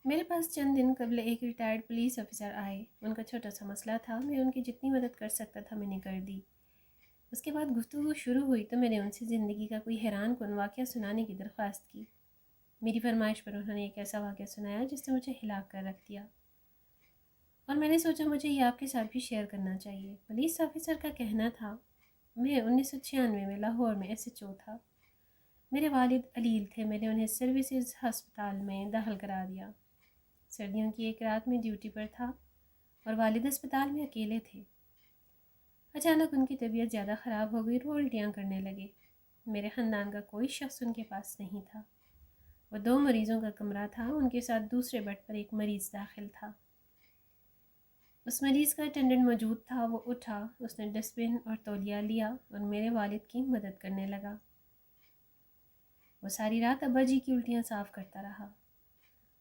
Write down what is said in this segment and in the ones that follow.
میرے پاس چند دن قبل ایک ریٹائرڈ پولیس آفیسر آئے۔ ان کا چھوٹا سا مسئلہ تھا، میں ان کی جتنی مدد کر سکتا تھا میں نے کر دی۔ اس کے بعد گفتگو شروع ہوئی تو میں نے ان سے زندگی کا کوئی حیران کن واقعہ سنانے کی درخواست کی۔ میری فرمائش پر انہوں نے ایک ایسا واقعہ سنایا جس نے مجھے ہلا کر رکھ دیا، اور میں نے سوچا مجھے یہ آپ کے ساتھ بھی شیئر کرنا چاہیے۔ پولیس آفیسر کا کہنا تھا، میں 1996 میں لاہور میں SHO تھا۔ میرے والد علیل تھے، میں نے انہیں سروسز ہسپتال میں داخل کرا دیا۔ سردیوں کی ایک رات میں ڈیوٹی پر تھا اور والد اسپتال میں اکیلے تھے۔ اچانک ان کی طبیعت زیادہ خراب ہو گئی اور وہ الٹیاں کرنے لگے۔ میرے خاندان کا کوئی شخص ان کے پاس نہیں تھا۔ وہ 2 مریضوں کا کمرہ تھا، ان کے ساتھ دوسرے بیڈ پر ایک مریض داخل تھا۔ اس مریض کا اٹینڈنٹ موجود تھا۔ وہ اٹھا، اس نے ڈسٹ بن اور تولیہ لیا اور میرے والد کی مدد کرنے لگا۔ وہ ساری رات ابا جی کی الٹیاں صاف کرتا رہا۔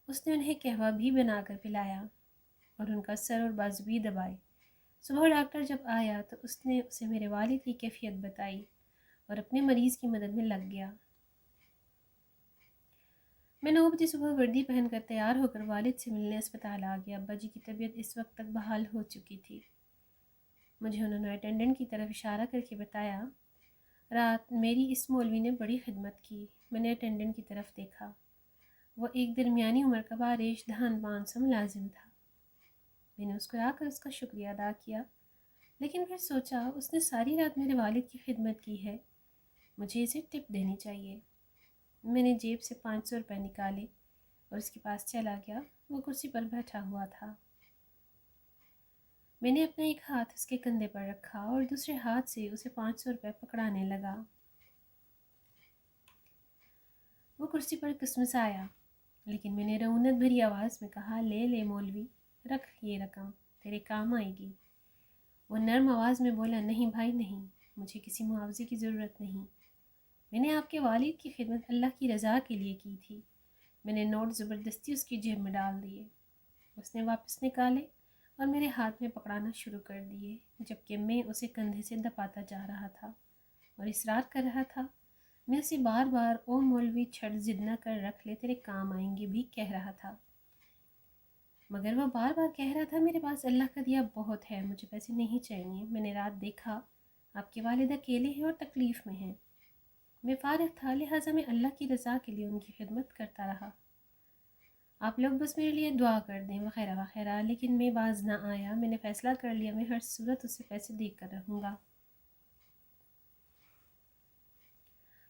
اس نے انہیں قہوہ بھی بنا کر پلایا اور ان کا سر اور بازو بھی دبائے۔ صبح ڈاکٹر جب آیا تو اس نے اسے میرے والد کی کیفیت بتائی اور اپنے مریض کی مدد میں لگ گیا۔ میں 9 بجے صبح وردی پہن کر تیار ہو کر والد سے ملنے اسپتال آ گیا۔ ابا جی کی طبیعت اس وقت تک بحال ہو چکی تھی۔ مجھے انہوں نے اٹینڈنٹ کی طرف اشارہ کر کے بتایا، رات میری اس مولوی نے بڑی خدمت کی۔ میں نے اٹینڈنٹ کی طرف دیکھا، وہ ایک درمیانی عمر کا باریش دہن 500 ملازم تھا۔ میں نے مسکرا کر اس کا شکریہ ادا کیا، لیکن پھر سوچا اس نے ساری رات میرے والد کی خدمت کی ہے، مجھے اسے ٹپ دینی چاہیے۔ میں نے جیب سے 500 روپے نکالے اور اس کے پاس چلا گیا۔ وہ کرسی پر بیٹھا ہوا تھا۔ میں نے اپنا ایک ہاتھ اس کے کندھے پر رکھا اور دوسرے ہاتھ سے اسے 500 روپے پکڑانے لگا۔ وہ کرسی پر کسمسایا، لیکن میں نے رعونت بھری آواز میں کہا، لے لے مولوی، رکھ یہ رقم، تیرے کام آئے گی۔ وہ نرم آواز میں بولا، نہیں بھائی نہیں، مجھے کسی معاوضے کی ضرورت نہیں۔ میں نے آپ کے والد کی خدمت اللہ کی رضا کے لیے کی تھی۔ میں نے نوٹ زبردستی اس کی جیب میں ڈال دیے۔ اس نے واپس نکالے اور میرے ہاتھ میں پکڑانا شروع کر دیے، جبکہ میں اسے کندھے سے دباتا جا رہا تھا اور اصرار کر رہا تھا۔ میں اسے بار بار او مولوی چھڑ ضد نہ کر، رکھ لے تیرے کام آئیں گے بھی کہہ رہا تھا، مگر وہ بار بار کہہ رہا تھا، میرے پاس اللہ کا دیا بہت ہے، مجھے پیسے نہیں چاہیے۔ میں نے رات دیکھا آپ کے والد اکیلے ہیں اور تکلیف میں ہیں۔ میں فارغ تھا، لہٰذا میں اللہ کی رضا کے لیے ان کی خدمت کرتا رہا۔ آپ لوگ بس میرے لیے دعا کر دیں وغیرہ وغیرہ، لیکن میں باز نہ آیا۔ میں نے فیصلہ کر لیا، میں ہر صورت اسے پیسے دے کر رہوں گا۔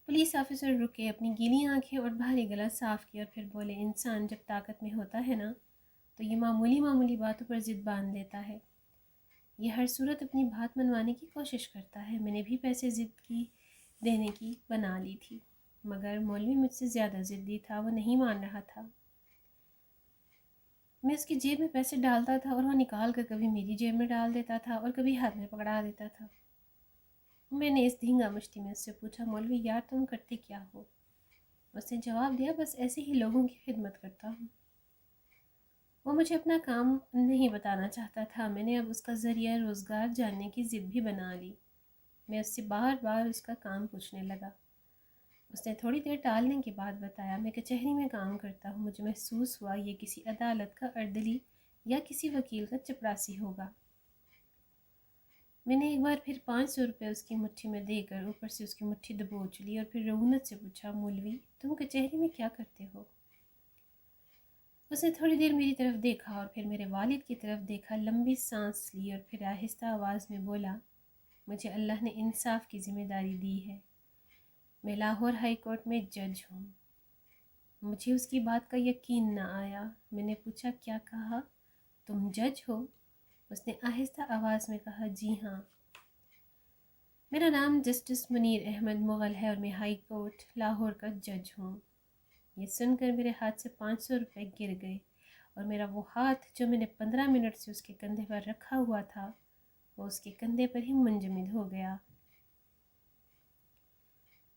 پولیس آفیسر رکے، اپنی گیلی آنکھیں اور بھاری گلا صاف کیا اور پھر بولے، انسان جب طاقت میں ہوتا ہے نا تو یہ معمولی معمولی باتوں پر ضد باندھ لیتا ہے۔ یہ ہر صورت اپنی بات منوانے کی کوشش کرتا ہے۔ میں نے بھی پیسے ضد کی دینے کی بنا لی تھی، مگر مولوی مجھ سے زیادہ ضدی تھا، وہ نہیں مان رہا تھا۔ میں اس کی جیب میں پیسے ڈالتا تھا اور وہ نکال کر کبھی میری جیب میں ڈال دیتا تھا اور کبھی ہاتھ میں پکڑا دیتا تھا۔ میں نے اس دھینگا مشتی میں اس سے پوچھا، مولوی یار تم کرتے کیا ہو؟ اس نے جواب دیا، بس ایسے ہی لوگوں کی خدمت کرتا ہوں۔ وہ مجھے اپنا کام نہیں بتانا چاہتا تھا۔ میں نے اب اس کا ذریعہ روزگار جاننے کی ضد بھی بنا لی۔ میں اس سے بار بار اس کا کام پوچھنے لگا۔ اس نے تھوڑی دیر ٹالنے کے بعد بتایا، میں کچہری میں کام کرتا ہوں، مجھے محسوس ہوا یہ کسی عدالت کا اردلی یا کسی وکیل کا چپراسی ہوگا۔ میں نے ایک بار پھر 500 روپے اس کی مٹھی میں دے کر اوپر سے اس کی مٹھی دبوچ لی اور پھر رعونت سے پوچھا، مولوی تم کچہری میں کیا کرتے ہو؟ اس نے تھوڑی دیر میری طرف دیکھا اور پھر میرے والد کی طرف دیکھا، لمبی سانس لی اور پھر آہستہ آواز میں بولا، مجھے اللہ نے انصاف کی ذمہ داری دی ہے، میں لاہور ہائی کورٹ میں جج ہوں۔ مجھے اس کی بات کا یقین نہ آیا۔ میں نے پوچھا، کیا کہا؟ تم جج ہو؟ اس نے آہستہ آواز میں کہا، جی ہاں، میرا نام جسٹس منیر احمد مغل ہے اور میں ہائی کورٹ لاہور کا جج ہوں۔ یہ سن کر میرے ہاتھ سے 500 روپے گر گئے اور میرا وہ ہاتھ جو میں نے 15 منٹ سے اس کے کندھے پر رکھا ہوا تھا وہ اس کے کندھے پر ہی منجمد ہو گیا۔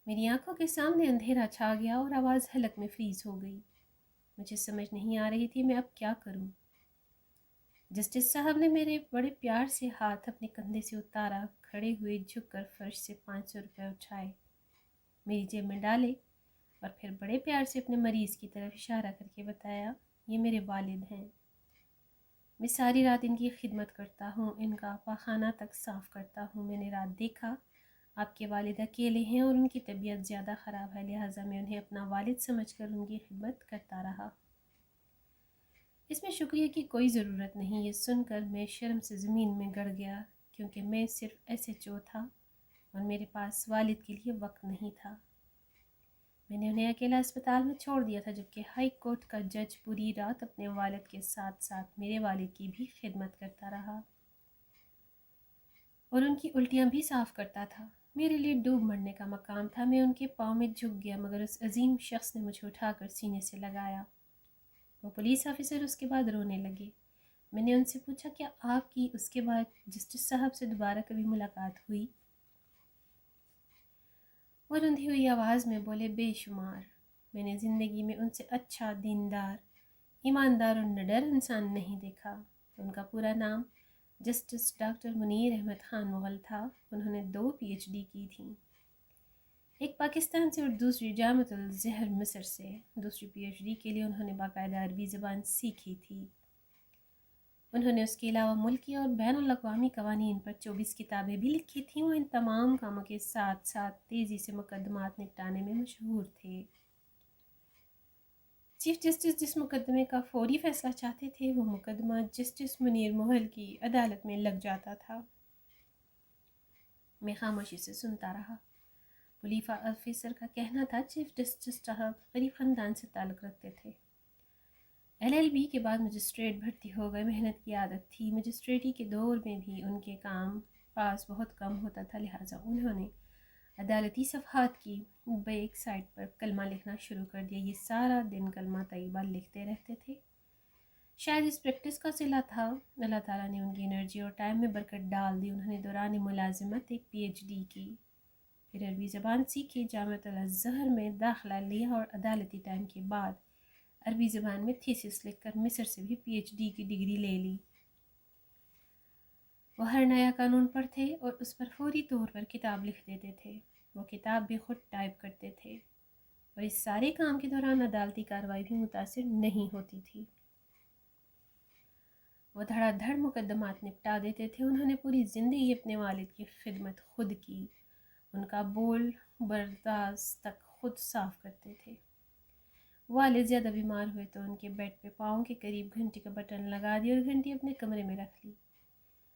میری آنکھوں کے سامنے اندھیرا چھا گیا اور آواز حلق میں فریز ہو گئی۔ مجھے سمجھ نہیں آ رہی تھی میں اب کیا کروں۔ جسٹس صاحب نے میرے بڑے پیار سے ہاتھ اپنے کندھے سے اتارا، کھڑے ہوئے جھک کر فرش سے 500 روپے اٹھائے، میری جیب میں ڈالے اور پھر بڑے پیار سے اپنے مریض کی طرف اشارہ کر کے بتایا، یہ میرے والد ہیں، میں ساری رات ان کی خدمت کرتا ہوں، ان کا پاخانہ تک صاف کرتا ہوں۔ میں نے رات دیکھا آپ کے والد اکیلے ہیں اور ان کی طبیعت زیادہ خراب ہے، لہٰذا میں انہیں اپنا والد سمجھ کر ان کی خدمت کرتا رہا۔ اس میں شکریہ کی کوئی ضرورت نہیں۔ یہ سن کر میں شرم سے زمین میں گڑ گیا، کیونکہ میں صرف ایس ایچ او تھا اور میرے پاس والد کے لیے وقت نہیں تھا۔ میں نے انہیں اکیلا اسپتال میں چھوڑ دیا تھا، جبکہ ہائی کورٹ کا جج پوری رات اپنے والد کے ساتھ ساتھ میرے والد کی بھی خدمت کرتا رہا اور ان کی الٹیاں بھی صاف کرتا تھا۔ میرے لیے ڈوب مرنے کا مقام تھا۔ میں ان کے پاؤں میں جھک گیا، مگر اس عظیم شخص نے مجھے اٹھا کر سینے سے لگایا۔ وہ پولیس آفیسر اس کے بعد رونے لگے۔ میں نے ان سے پوچھا، کیا آپ کی اس کے بعد جسٹس صاحب سے دوبارہ کبھی ملاقات ہوئی؟ وہ رندھی ہوئی آواز میں بولے، بے شمار۔ میں نے زندگی میں ان سے اچھا، دیندار، ایماندار اور نڈر انسان نہیں دیکھا۔ ان کا پورا نام جسٹس ڈاکٹر منیر احمد خان مغل تھا۔ انہوں نے 2 PhD کی تھیں، ایک پاکستان سے اور دوسری جامعۃ الازہر مصر سے۔ دوسری PhD کے لیے انہوں نے باقاعدہ عربی زبان سیکھی تھی۔ انہوں نے اس کے علاوہ ملکی اور بین الاقوامی قوانین پر 24 کتابیں بھی لکھی تھیں۔ وہ ان تمام کاموں کے ساتھ ساتھ تیزی سے مقدمات نپٹانے میں مشہور تھے۔ چیف جسٹس جس مقدمے کا فوری فیصلہ چاہتے تھے، وہ مقدمہ جسٹس منیر مغل کی عدالت میں لگ جاتا تھا۔ میں خاموشی سے سنتا رہا۔ پولیس آفیسر کا کہنا تھا، چیف جسٹس صاحب غریب خاندان سے تعلق رکھتے تھے۔ LLB کے بعد مجسٹریٹ بھرتی ہو گئے۔ محنت کی عادت تھی۔ مجسٹریٹی کے دور میں بھی ان کے کام پاس بہت کم ہوتا تھا، لہٰذا انہوں نے عدالتی صفحات کی بیک سائڈ پر کلمہ لکھنا شروع کر دیا۔ یہ سارا دن کلمہ طیبہ لکھتے رہتے تھے۔ شاید اس پریکٹس کا صلہ تھا، اللہ تعالیٰ نے ان کی انرجی اور ٹائم میں برکت ڈال دی۔ انہوں نے دوران ملازمت ایک PhD کی، پھر عربی زبان سیکھی، جامعۃ الازہر میں داخلہ لیا اور عدالتی ٹائم کے بعد عربی زبان میں تھیسس لکھ کر مصر سے بھی PhD کی ڈگری لے لی۔ وہ ہر نیا قانون پڑھتے اور اس پر فوری طور پر کتاب لکھ دیتے تھے۔ وہ کتاب بھی خود ٹائپ کرتے تھے اور اس سارے کام کے دوران عدالتی کارروائی بھی متاثر نہیں ہوتی تھی۔ وہ دھڑا دھڑ مقدمات نپٹا دیتے تھے۔ انہوں نے پوری زندگی اپنے والد کی خدمت خود کی۔ ان کا بول برداشت تک خود صاف کرتے تھے۔ والد زیادہ بیمار ہوئے تو ان کے بیڈ پہ پاؤں کے قریب گھنٹی کا بٹن لگا دیا اور گھنٹی اپنے کمرے میں رکھ لی۔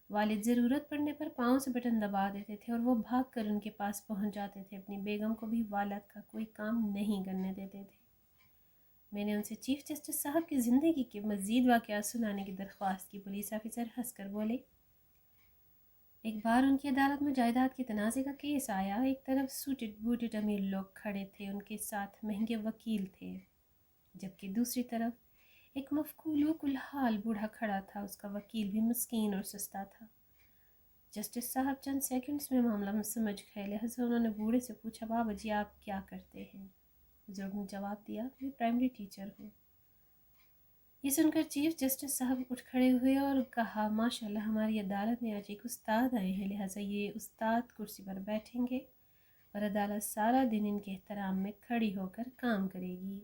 والد ضرورت پڑنے پر پاؤں سے بٹن دبا دیتے تھے اور وہ بھاگ کر ان کے پاس پہنچ جاتے تھے۔ اپنی بیگم کو بھی والد کا کوئی کام نہیں کرنے دیتے تھے۔ میں نے ان سے چیف جسٹس صاحب کی زندگی کے مزید واقعات سنانے کی درخواست کی۔ پولیس آفیسر ہنس کر بولے، ایک بار ان کی عدالت میں جائیداد کے تنازع کا کیس آیا۔ ایک طرف سوٹڈ بوٹڈ امیر لوگ کھڑے تھے، ان کے ساتھ مہنگے وکیل تھے، جبکہ دوسری طرف ایک مفقود و کلحال بوڑھا کھڑا تھا۔ اس کا وکیل بھی مسکین اور سستا تھا۔ جسٹس صاحب چند سیکنڈز میں معاملہ سمجھ گئے، لہذا انہوں نے بوڑھے سے پوچھا، بابا جی آپ کیا کرتے ہیں؟ بزرگ نے جواب دیا، میں پرائمری ٹیچر ہوں۔ یہ سن کر چیف جسٹس صاحب اٹھ کھڑے ہوئے اور کہا، ماشاءاللہ ہماری عدالت میں آج ایک استاد آئے ہیں، لہٰذا یہ استاد کرسی پر بیٹھیں گے اور عدالت سارا دن ان کے احترام میں کھڑی ہو کر کام کرے گی۔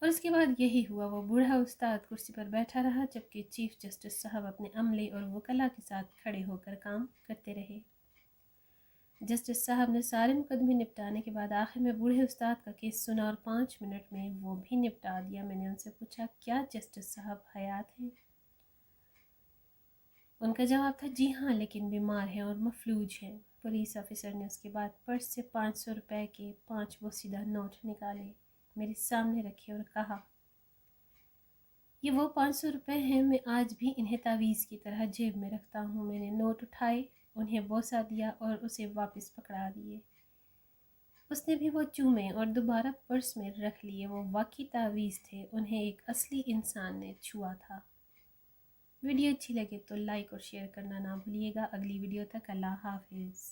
اور اس کے بعد یہی ہوا۔ وہ بوڑھا استاد کرسی پر بیٹھا رہا، جبکہ چیف جسٹس صاحب اپنے عملے اور وکلاء کے ساتھ کھڑے ہو کر کام کرتے رہے۔ جسٹس صاحب نے سارے مقدمے نپٹانے کے بعد آخر میں بوڑھے استاد کا کیس سنا اور 5 منٹ میں وہ بھی نپٹا دیا۔ میں نے ان سے پوچھا، کیا جسٹس صاحب حیات ہیں؟ ان کا جواب تھا، جی ہاں، لیکن بیمار ہیں اور مفلوج ہیں۔ پولیس آفیسر نے اس کے بعد پرس سے 500 روپے کے 5 بوسیدہ نوٹ نکالے، میرے سامنے رکھے اور کہا، یہ وہ 500 روپے ہیں، میں آج بھی انہیں تعویذ کی طرح جیب میں رکھتا ہوں۔ میں نے نوٹ اٹھائے، انہیں بوسہ دیا اور اسے واپس پکڑا دیے۔ اس نے بھی وہ چومے اور دوبارہ پرس میں رکھ لیے۔ وہ واقعی تعویذ تھے، انہیں ایک اصلی انسان نے چھوا تھا۔ ویڈیو اچھی لگے تو لائک اور شیئر کرنا نہ بھولیے گا۔ اگلی ویڈیو تک اللہ حافظ۔